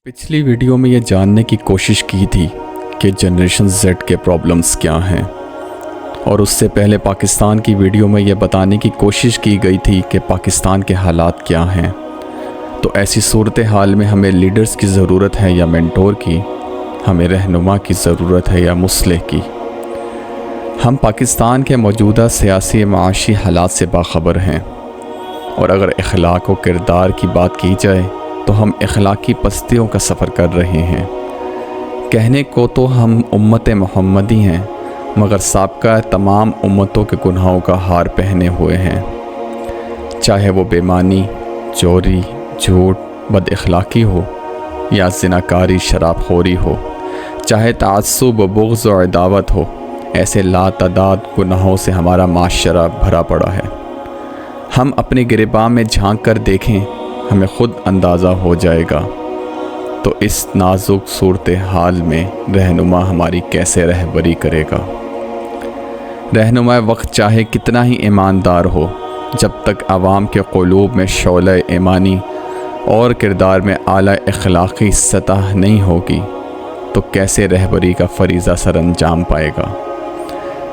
पिछली वीडियो में ये जानने की कोशिश की थी कि जनरेशन Z के प्रॉब्लम्स क्या हैं, और उससे पहले पाकिस्तान की वीडियो में ये बताने की कोशिश की गई थी कि पाकिस्तान के हालात क्या हैं। तो ऐसी सूरत हाल में हमें लीडर्स की ज़रूरत है या मेंटोर की, हमें रहनुमा की ज़रूरत है या मुस्लिह की। हम पाकिस्तान के मौजूदा सियासी माशी हालात से बाखबर हैं, और अगर अखलाक व किरदार की बात की जाए तो हम अखलाकी पस्तियों का सफ़र कर रहे हैं। कहने को तो हम उम्मत मोहम्मदी हैं, मगर साबका तमाम उम्मतों के गुनाहों का हार पहने हुए हैं। चाहे वो बेईमानी, चोरी, झूठ, बद अखलाकी हो या ज़िनाकारी, शराबखोरी हो, चाहे तआस्सुब, बुग़्ज़ और अदावत हो, ऐसे लातदाद गुनाहों से हमारा माशरा भरा पड़ा है। हम अपने गिरबां में झांक कर देखें, हमें ख़ुद अंदाज़ा हो जाएगा। तो इस नाजुक सूरत हाल में रहनुमा हमारी कैसे रहबरी करेगा। रहनुमा वक्त चाहे कितना ही ईमानदार हो, जब तक आवाम के क़ुलूब में शौला ईमानी और किरदार में आला अखलाक़ी सतह नहीं होगी, तो कैसे रहबरी का फ़रीज़ा सर अंजाम पाएगा।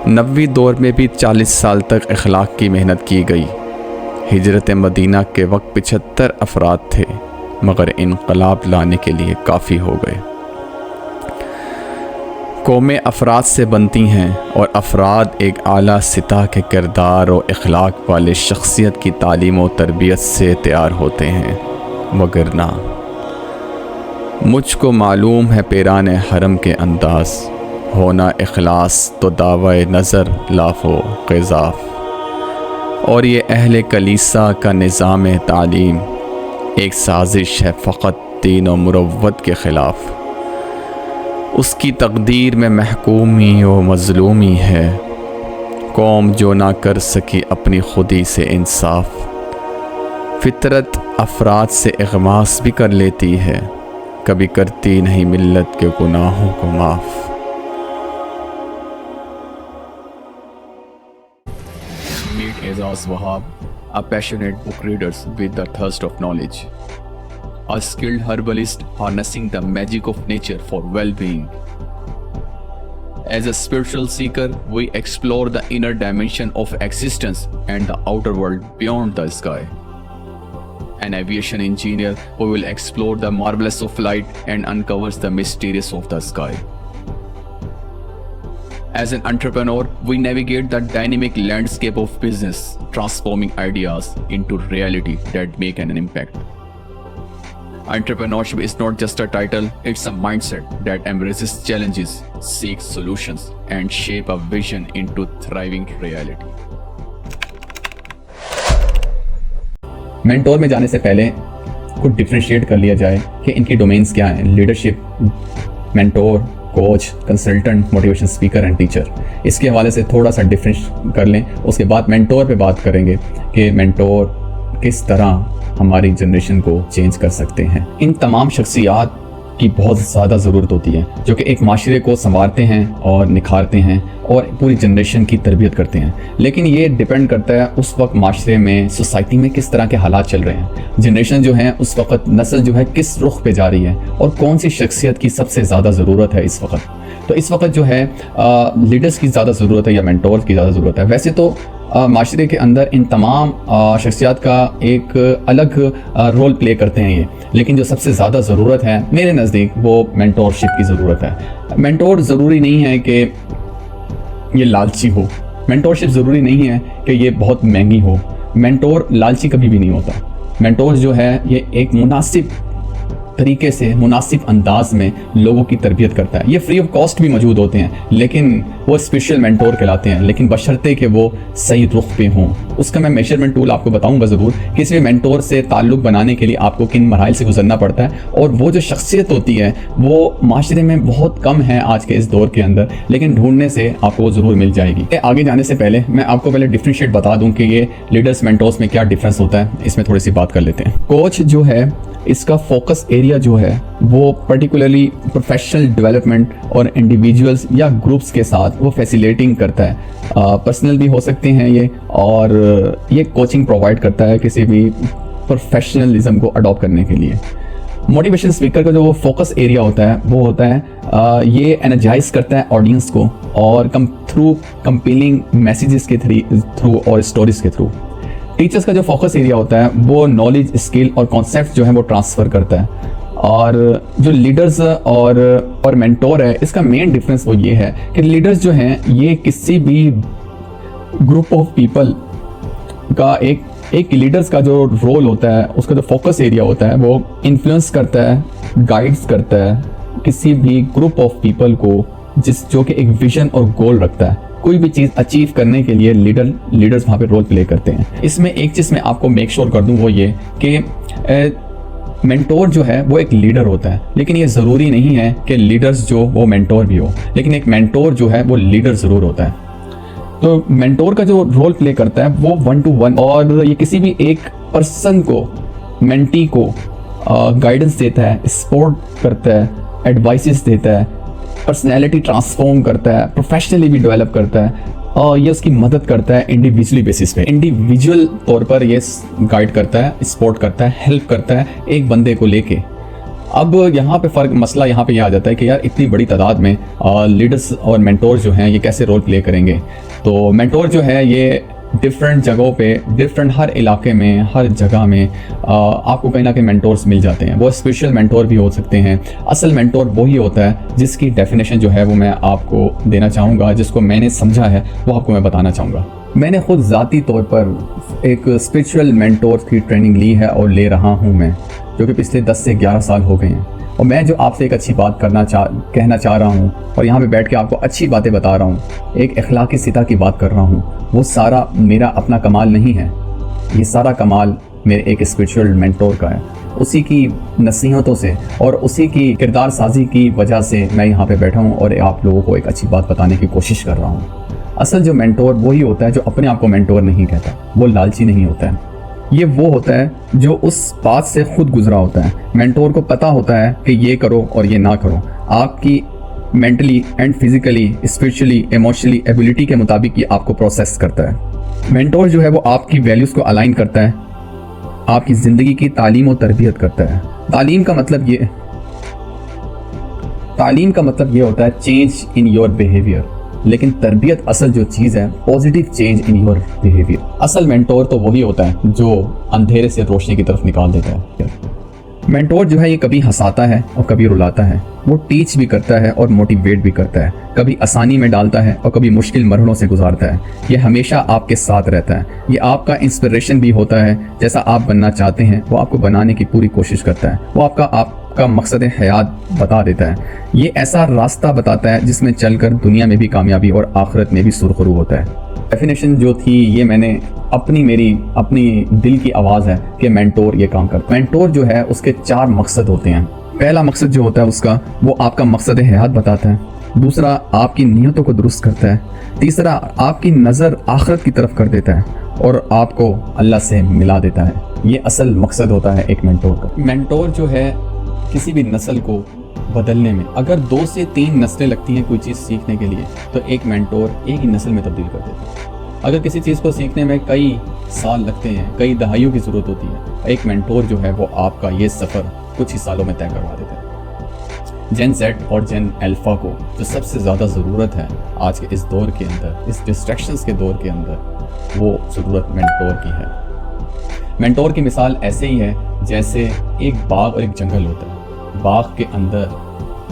नबवी दौर में भी 40 साल तक अखलाक की मेहनत की गई। हिजरत मदीना के वक्त 75 अफराद थे, मगर इनकलाब लाने के लिए काफ़ी हो गए। कौमें अफराद से बनती हैं, और अफराद एक आला सतह के किरदार और अखलाक वाले शख्सियत की तालीम और तरबियत से तैयार होते हैं। वगरना मुझको मालूम है पेरान हरम के अंदाज़, होना इखलास तो दावा नज़र लाफो क़िज़ाफ़। और ये अहले कलीसा का निज़ाम तालीम एक साजिश है फ़क़त दीन और मुरव्वत के ख़िलाफ़। उसकी तक़दीर में महकूमी और मज़लूमी है, कौम जो ना कर सकी अपनी खुदी से इंसाफ। फ़ितरत अफराद से इग़मास भी कर लेती है, कभी करती नहीं मिल्लत के गुनाहों को माफ़। Meet Aizaz Wahab, a passionate book reader with the thirst of knowledge, a skilled herbalist harnessing the magic of nature for well-being. As a spiritual seeker, we explore the inner dimension of existence and the outer world beyond the sky. An aviation engineer who will explore the marvelous of light and uncovers the mysterious of the sky. As an entrepreneur, we navigate the dynamic landscape of business, transforming ideas into reality that make an impact. Entrepreneurship is not just a title, it's a mindset that embraces challenges, seeks solutions, and shape a vision into thriving reality. Mentor में जाने से पहले कुछ differentiate कर लिया जाए कि इनकी डोमेन्स क्या हैं। Leadership, mentor, coach, consultant, motivation speaker and teacher. इसके हवाले से थोड़ा सा डिफरेंस कर लें। उसके बाद मेंटोर पे बात करेंगे कि मेंटोर किस तरह हमारी जनरेशन को चेंज कर सकते हैं। इन तमाम शख्सियात की बहुत ज़्यादा ज़रूरत होती है, जो कि एक माशरे को संवारते हैं और निखारते हैं और पूरी जनरेशन की तरबियत करते हैं। लेकिन ये डिपेंड करता है उस वक्त माशरे में, सोसाइटी में किस तरह के हालात चल रहे हैं। जनरेशन जो है उस वक्त, नस्ल जो है किस रुख पे जा रही है, और कौन सी शख्सियत की सबसे ज़्यादा ज़रूरत है इस वक्त। तो इस वक्त जो है लीडर्स की ज़्यादा ज़रूरत है या मेंटोर्स की ज़्यादा ज़रूरत है। वैसे तो माशरे के अंदर इन तमाम शख्सियात का एक अलग रोल प्ले करते हैं ये, लेकिन जो सबसे ज़्यादा ज़रूरत है मेरे नज़दीक वो मेंटोरशिप की ज़रूरत है। मेंटोर ज़रूरी नहीं है कि ये लालची हो, मेंटोरशिप ज़रूरी नहीं है कि ये बहुत महंगी हो। मेंटोर लालची कभी भी नहीं होता। मेंटोर जो है ये एक मुनासिब तरीके से, मुनासिब अंदाज में लोगों की तरबियत करता है। ये फ्री ऑफ कॉस्ट भी मौजूद होते हैं, लेकिन वो स्पेशल मेंटोर कहलाते हैं, लेकिन बशर्ते कि वो सही रुख पे हों। उसका मैं मेजरमेंट टूल आपको बताऊंगा ज़रूर, किसी भी मेंटोर से ताल्लुक़ बनाने के लिए आपको किन मराइल से गुजरना पड़ता है, और वो जो शख्सियत होती है वो माशरे में बहुत कम है आज के इस दौर के अंदर, लेकिन ढूंढने से आपको ज़रूर मिल जाएगी। आगे जाने से पहले मैं आपको पहले डिफ्रेंशिएट बता दूँ कि ये लीडर्स मेंटोर्स में क्या डिफरेंस होता है। इसमें थोड़ी सी बात कर लेते हैं। कोच जो है, इसका फोकस एरिया जो है वो पर्टिकुलरली प्रोफेशनल डेवलपमेंट और इंडिविजुअल्स या ग्रुप्स के साथ वो फैसिलिटेटिंग करता है। पर्सनल भी हो सकते हैं ये, और ये कोचिंग प्रोवाइड करता है किसी भी प्रोफेशनलिज्म को अडॉप्ट करने के लिए। मोटिवेशन स्पीकर का जो फोकस एरिया होता है वो होता है ये एनर्जाइज करता है ऑडियंस को और कंपेलिंग मैसेजेस के थ्रू और स्टोरीज के थ्रू। टीचर्स का जो फोकस एरिया होता है वो नॉलेज, स्किल और कॉन्सेप्ट जो है वो ट्रांसफ़र करता है। और जो लीडर्स और मेंटोर है, इसका मेन डिफरेंस वो ये है कि लीडर्स जो हैं ये किसी भी ग्रुप ऑफ पीपल का एक लीडर्स का जो रोल होता है, उसका जो फोकस एरिया होता है वो इन्फ्लुएंस करता है, गाइड्स करता है किसी भी ग्रुप ऑफ पीपल को जो कि एक विजन और गोल रखता है। कोई भी चीज़ अचीव करने के लिए लीडर्स वहाँ पे रोल प्ले करते हैं। इसमें एक चीज़ मैं आपको मेक श्योर कर दूँ वो ये कि मेंटोर जो है वो एक लीडर होता है, लेकिन ये ज़रूरी नहीं है कि लीडर्स जो वो मेंटोर भी हो, लेकिन एक मेंटोर जो है वो लीडर ज़रूर होता है। तो मेंटोर का जो रोल प्ले करता है वो 1-to-1, और ये किसी भी एक पर्सन को, मेंटी को गाइडेंस देता है, सपोर्ट करता है, एडवाइसेस देता है, पर्सनैलिटी ट्रांसफॉर्म करता है, प्रोफेशनली भी डेवलप करता है, और ये उसकी मदद करता है इंडिविजुअली बेसिस पे, इंडिविजुअल तौर पर ये गाइड करता है, सपोर्ट करता है, हेल्प करता है एक बंदे को लेके। अब यहाँ पे मसला यहाँ पे ये आ जाता है कि यार इतनी बड़ी तादाद में लीडर्स और मेंटोर जो हैं ये कैसे रोल प्ले करेंगे। तो मेंटोर जो है ये डिफरेंट जगहों पे, डिफरेंट हर इलाके में, हर जगह में आपको कहीं ना कहीं मेंटोर्स मिल जाते हैं। वो स्पेशल मेंटोर भी हो सकते हैं। असल मेंटोर वही होता है जिसकी डेफिनेशन जो है वो मैं आपको देना चाहूँगा, जिसको मैंने समझा है वो आपको मैं बताना चाहूँगा। मैंने खुद ज़ाती तौर पर एक स्पिरिचुअल मेंटोर की ट्रेनिंग ली है और ले रहा हूँ मैं, जो कि पिछले 10 से 11 साल हो गए हैं। और मैं जो आपसे एक अच्छी बात कहना चाह रहा हूँ और यहाँ पे बैठ के आपको अच्छी बातें बता रहा हूँ, एक अखलाकी सिता की बात कर रहा हूँ, वो सारा मेरा अपना कमाल नहीं है। ये सारा कमाल मेरे एक स्पिरिचुअल मेंटोर का है। उसी की नसीहतों से और उसी की किरदार साजी की वजह से मैं यहाँ पे बैठा हूँ और आप लोगों को एक अच्छी बात बताने की कोशिश कर रहा हूँ। असल जो मेंटोर वही होता है जो अपने आप को मेंटोर नहीं कहता, वो लालची नहीं होता है। ये वो होता है जो उस बात से खुद गुजरा होता है। मेंटोर को पता होता है कि ये करो और ये ना करो, आपकी mentally and physically, spiritually, emotionally ability के मुताबिक ये आपको प्रोसेस करता है। मेंटोर जो है वो आपकी वैल्यूज़ को अलाइन करता है, आपकी ज़िंदगी की तालीम और तरबियत करता है। तालीम का मतलब ये होता है चेंज इन योर बिहेवियर, लेकिन तरबियत असल जो चीज़ है positive change in your behaviour. असल मेंटोर तो वही होता है जो अंधेरे से रोशनी की तरफ निकाल देता है। मेंटोर जो है ये कभी हंसाता है और कभी रुलाता है, वो टीच भी करता है और मोटिवेट भी करता है, कभी आसानी में डालता है और कभी मुश्किल मरहलों से गुजारता है। ये हमेशा आपके साथ रहता है, ये आपका इंस्पिरेशन भी होता है। जैसा आप बनना चाहते हैं वो आपको बनाने की पूरी कोशिश करता है, वो आपका मकसद हयात बता देता है। ये ऐसा रास्ता बताता है जिसमें चलकर दुनिया में भी कामयाबी और आखिरत में भी सुरखरू होता है। डेफिनेशन जो थी ये मैंने अपनी दिल की आवाज़ है कि मेंटोर ये काम करता है। मेंटोर जो है उसके 4 मकसद होते हैं। पहला मकसद जो होता है उसका, वो आपका मकसद हयात बताता है। दूसरा, आपकी नीयतों को दुरुस्त करता है। तीसरा, आपकी नज़र आखिरत की तरफ कर देता है और आपको अल्लाह से मिला देता है। ये असल मकसद होता है एक मेंटोर का। मेंटोर जो है किसी भी नस्ल को बदलने में, अगर 2 से 3 नस्लें लगती हैं कोई चीज़ सीखने के लिए, तो एक मेंटोर एक ही नस्ल में तब्दील कर देता है। अगर किसी चीज़ को सीखने में कई साल लगते हैं, कई दहाइयों की ज़रूरत होती है, एक मेंटोर जो है वो आपका ये सफ़र कुछ ही सालों में तय करवा देता है। जेन जेड और जेन अल्फा को जो सबसे ज़्यादा ज़रूरत है आज के इस दौर के अंदर, इस डिस्ट्रैक्शंस के दौर के अंदर, वो ज़रूरत मेंटोर की है। मेंटोर की मिसाल ऐसे ही है जैसे एक बाग और एक जंगल होता है। बाग के अंदर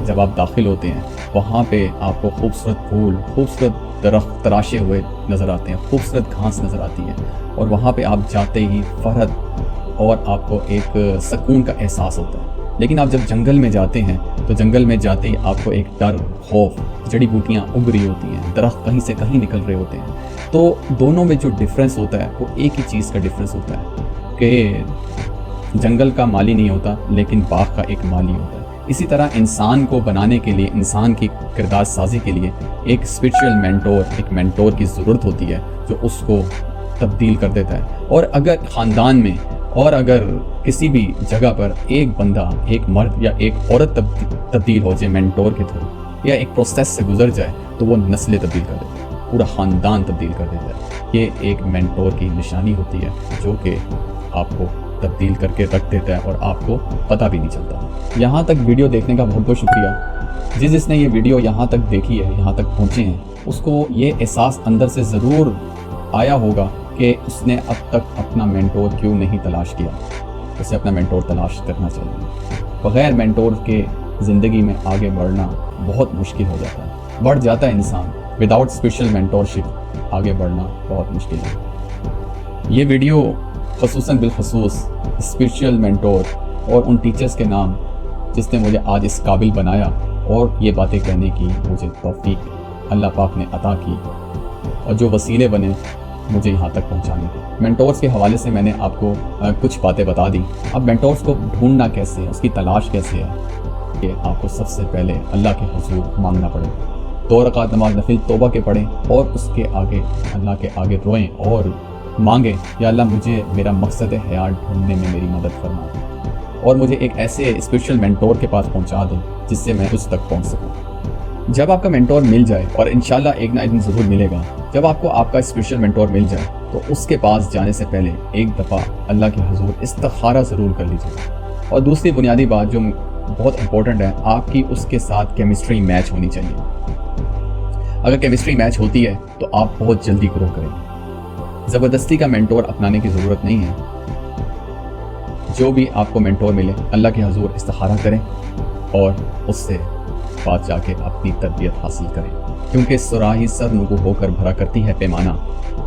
जब आप दाखिल होते हैं, वहाँ पे आपको खूबसूरत फूल, खूबसूरत दरख्त तराशे हुए नज़र आते हैं, खूबसूरत घास नज़र आती है, और वहाँ पे आप जाते ही फरहत और आपको एक सुकून का एहसास होता है। लेकिन आप जब जंगल में जाते हैं तो जंगल में जाते ही आपको एक डर, खौफ, जड़ी बूटियाँ उग रही होती हैं, दरख्त कहीं से कहीं निकल रहे होते हैं। तो दोनों में जो डिफरेंस होता है वो एक ही चीज़ का डिफरेंस होता है कि जंगल का माली नहीं होता लेकिन बाग का एक माली होता है। इसी तरह इंसान को बनाने के लिए, इंसान की किरदार साजी के लिए एक स्पिरिचुअल मेंटोर, एक मेंटोर की ज़रूरत होती है जो उसको तब्दील कर देता है। और अगर ख़ानदान में और अगर किसी भी जगह पर एक बंदा, एक मर्द या एक औरत तब्दील हो जाए मेंटोर के थ्रू, या एक प्रोसेस से गुजर जाए, तो वो नस्लें तब्दील कर देता है, पूरा ख़ानदान तब्दील कर देता है। ये एक मेंटोर की निशानी होती है जो कि आपको تبدیل کر کے رکھ دیتا ہے اور آپ کو پتہ بھی نہیں چلتا۔ یہاں تک ویڈیو دیکھنے کا بہت بہت شکریہ۔ جس نے یہ ویڈیو یہاں تک دیکھی ہے، یہاں تک پہنچے ہیں، اس کو یہ احساس اندر سے ضرور آیا ہوگا کہ اس نے اب تک اپنا مینٹور کیوں نہیں تلاش کیا۔ اسے اپنا مینٹور تلاش کرنا چاہیے۔ بغیر مینٹور کے زندگی میں آگے بڑھنا بہت مشکل ہو جاتا ہے، بڑھ جاتا ہے انسان۔ وداؤٹ اسپیشل مینٹورشپ آگے بڑھنا بہت مشکل ہے۔ یہ ویڈیو خصوصاً بالخصوص اسپیشل مینٹور اور ان ٹیچرز کے نام جس نے مجھے آج اس قابل بنایا اور یہ باتیں کہنے کی مجھے توفیق اللہ پاک نے عطا کی، اور جو وسیلے بنے مجھے یہاں تک پہنچانے کے۔ مینٹورز کے حوالے سے میں نے آپ کو کچھ باتیں بتا دی۔ اب مینٹورز کو ڈھونڈنا کیسے ہے، اس کی تلاش کیسے ہے، کہ آپ کو سب سے پہلے اللہ کے حضور مانگنا پڑے۔ 2 رکعت نماز نفل توبہ کے پڑھیں اور اس کے آگے اللہ کے آگے روئیں اور مانگیں، یا اللہ مجھے میرا مقصد حیات ڈھونڈنے میں میری مدد فرما، اور مجھے ایک ایسے اسپیشل مینٹور کے پاس پہنچا دیں جس سے میں اس تک پہنچ سکوں۔ جب آپ کا مینٹور مل جائے، اور انشاءاللہ ایک نہ ایک دن ضرور ملے گا، جب آپ کو آپ کا اسپیشل مینٹور مل جائے تو اس کے پاس جانے سے پہلے ایک دفعہ اللہ کے حضور استخارہ ضرور کر لیجیے۔ اور دوسری بنیادی بات جو بہت امپورٹنٹ ہے، آپ کی اس کے ساتھ کیمسٹری میچ ہونی چاہیے۔ اگر کیمسٹری میچ ہوتی ہے تو آپ بہت جلدی گرو کریں گے۔ زبردستی کا مینٹور اپنانے کی ضرورت نہیں ہے۔ جو بھی آپ کو مینٹور ملے، اللہ کے حضور استخارہ کریں اور اس سے بات جا کے اپنی تربیت حاصل کریں، کیونکہ سراہی سر نگو ہو کر بھرا کرتی ہے پیمانہ۔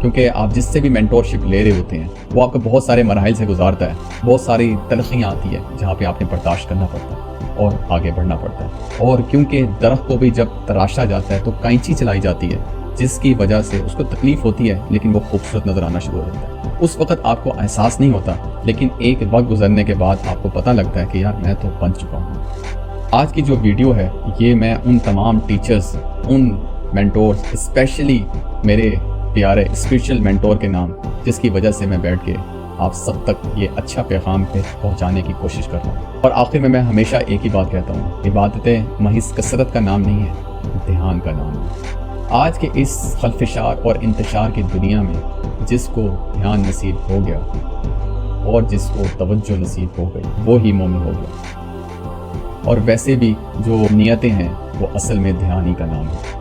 کیونکہ آپ جس سے بھی مینٹورشپ لے رہے ہوتے ہیں وہ آپ کو بہت سارے مراحل سے گزارتا ہے، بہت ساری تلخیاں آتی ہے جہاں پہ آپ نے برداشت کرنا پڑتا ہے اور آگے بڑھنا پڑتا ہے۔ اور کیونکہ درخت کو بھی جب تراشا جاتا ہے تو کینچی چلائی جاتی ہے، جس کی وجہ سے اس کو تکلیف ہوتی ہے لیکن وہ خوبصورت نظر آنا شروع ہو جاتا ہے۔ اس وقت آپ کو احساس نہیں ہوتا، لیکن ایک وقت گزرنے کے بعد آپ کو پتہ لگتا ہے کہ یار میں تو بن چکا ہوں۔ آج کی جو ویڈیو ہے یہ میں ان تمام ٹیچرز، ان مینٹورز، اسپیشلی میرے پیارے اسپیشل مینٹور کے نام جس کی وجہ سے میں بیٹھ کے آپ سب تک یہ اچھا پیغام پہ پہنچانے کی کوشش کر رہا ہوں۔ اور آخر میں ہمیشہ ایک ہی بات کہتا ہوں، عبادتیں محض کثرت کا نام نہیں ہے، دھیان کا نام ہے۔ آج کے اس خلفشار اور انتشار کی دنیا میں جس کو دھیان نصیب ہو گیا اور جس کو توجہ نصیب ہو گئی وہی مومن ہو گیا۔ اور ویسے بھی جو نیتیں ہیں وہ اصل میں دھیان ہی کا نام ہے۔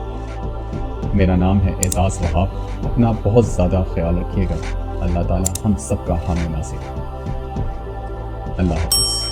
میرا نام ہے اعزاز وہاب۔ اپنا بہت زیادہ خیال رکھیے گا۔ اللہ تعالی ہم سب کا حامی ناصر۔ اللہ حافظ۔